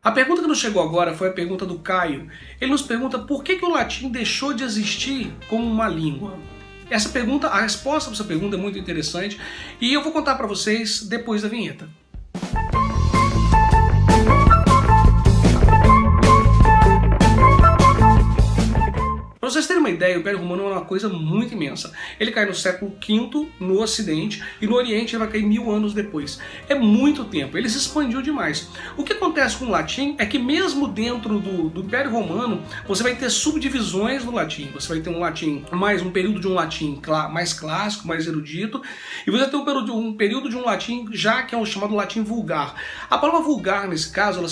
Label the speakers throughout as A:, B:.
A: A pergunta que nos chegou agora foi a pergunta do Caio. Ele nos pergunta por que o latim deixou de existir como uma língua. Essa pergunta, a resposta para essa pergunta é muito interessante e eu vou contar para vocês depois da vinheta. Para vocês terem uma ideia, o Império Romano é uma coisa muito imensa. Ele cai no século V no Ocidente e no Oriente ele vai cair 1000 anos depois. É muito tempo, ele se expandiu demais. O que acontece com o latim é que mesmo dentro do Império Romano, você vai ter subdivisões no latim. Você vai ter um latim, um período de um latim mais clássico, mais erudito, e você tem um período de um latim já que é o chamado latim vulgar. A palavra vulgar, nesse caso, ela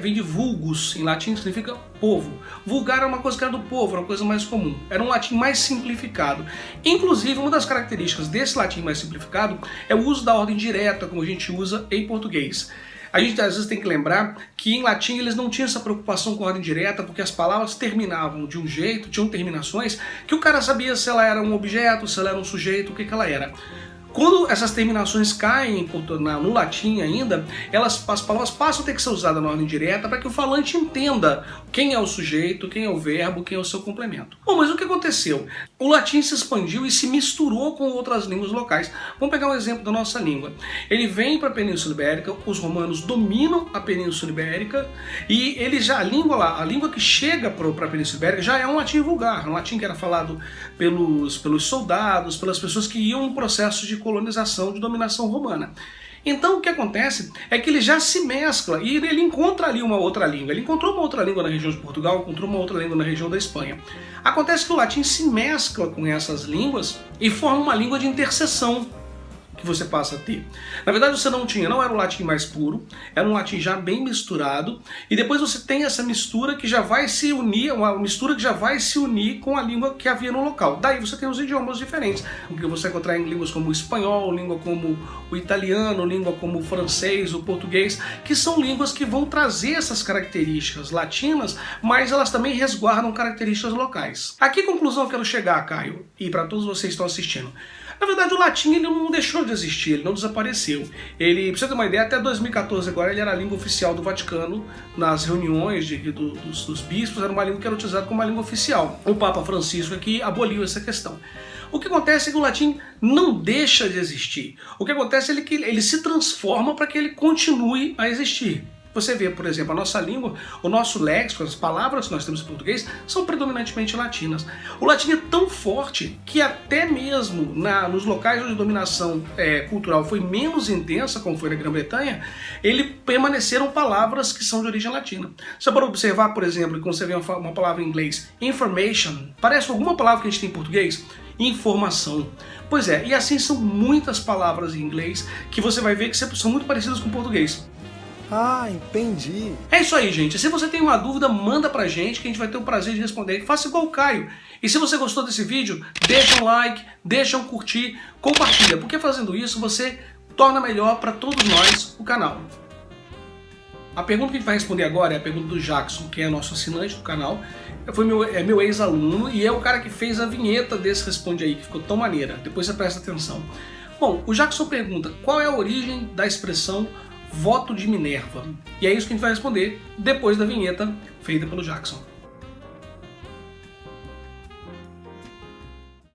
A: vem de vulgus, em latim significa povo. Vulgar é uma coisa que era do povo, era uma coisa mais comum. Era um latim mais simplificado. Inclusive, uma das características desse latim mais simplificado é o uso da ordem direta, como a gente usa em português. A gente às vezes tem que lembrar que em latim eles não tinham essa preocupação com a ordem direta, porque as palavras terminavam de um jeito, tinham terminações, que o cara sabia se ela era um objeto, se ela era um sujeito, o que ela era. Quando essas terminações caem no latim ainda, as palavras passam a ter que ser usadas na ordem direta para que o falante entenda quem é o sujeito, quem é o verbo, quem é o seu complemento. Bom, mas o que aconteceu? O latim se expandiu e se misturou com outras línguas locais. Vamos pegar um exemplo da nossa língua. Ele vem para a Península Ibérica, os romanos dominam a Península Ibérica e a língua que chega para a Península Ibérica já é um latim vulgar, um latim que era falado pelos soldados, pelas pessoas que iam no processo de colonização, de dominação romana. Então o que acontece é que ele já se mescla e ele encontra ali uma outra língua. Ele encontrou uma outra língua na região de Portugal, encontrou uma outra língua na região da Espanha. Acontece que o latim se mescla com essas línguas e forma uma língua de interseção que você passa a ter. Na verdade você não era o latim mais puro, era um latim já bem misturado, e depois você tem essa mistura que já vai se unir, uma mistura que já vai se unir com a língua que havia no local. Daí você tem os idiomas diferentes, porque você vai encontrar em línguas como o espanhol, língua como o italiano, língua como o francês, o português, que são línguas que vão trazer essas características latinas, mas elas também resguardam características locais. A que conclusão eu quero chegar, Caio, e para todos vocês que estão assistindo? Na verdade, o latim ele não deixou de existir, ele não desapareceu. Ele, pra você ter uma ideia, até 2014 agora ele era a língua oficial do Vaticano, nas reuniões dos bispos, era uma língua que era utilizada como uma língua oficial. O Papa Francisco aqui aboliu essa questão. O que acontece é que o latim não deixa de existir. O que acontece é que ele se transforma para que ele continue a existir. Você vê, por exemplo, a nossa língua, o nosso léxico, as palavras que nós temos em português são predominantemente latinas. O latim é tão forte que até mesmo nos locais onde a dominação cultural foi menos intensa, como foi na Grã-Bretanha, permaneceram palavras que são de origem latina. Você pode observar, por exemplo, quando você vê uma palavra em inglês, information, parece alguma palavra que a gente tem em português? Informação. Pois é, e assim são muitas palavras em inglês que você vai ver que são muito parecidas com o português.
B: Ah, entendi.
A: É isso aí, gente. Se você tem uma dúvida, manda pra gente que a gente vai ter o prazer de responder. Faça igual o Caio. E se você gostou desse vídeo, deixa um like, deixa um curtir, compartilha, porque fazendo isso você torna melhor para todos nós o canal. A pergunta que a gente vai responder agora é a pergunta do Jackson, que é nosso assinante do canal. É meu ex-aluno e é o cara que fez a vinheta desse Responde Aí, que ficou tão maneira. Depois você presta atenção. Bom, o Jackson pergunta qual é a origem da expressão voto de Minerva. E é isso que a gente vai responder depois da vinheta feita pelo Jackson.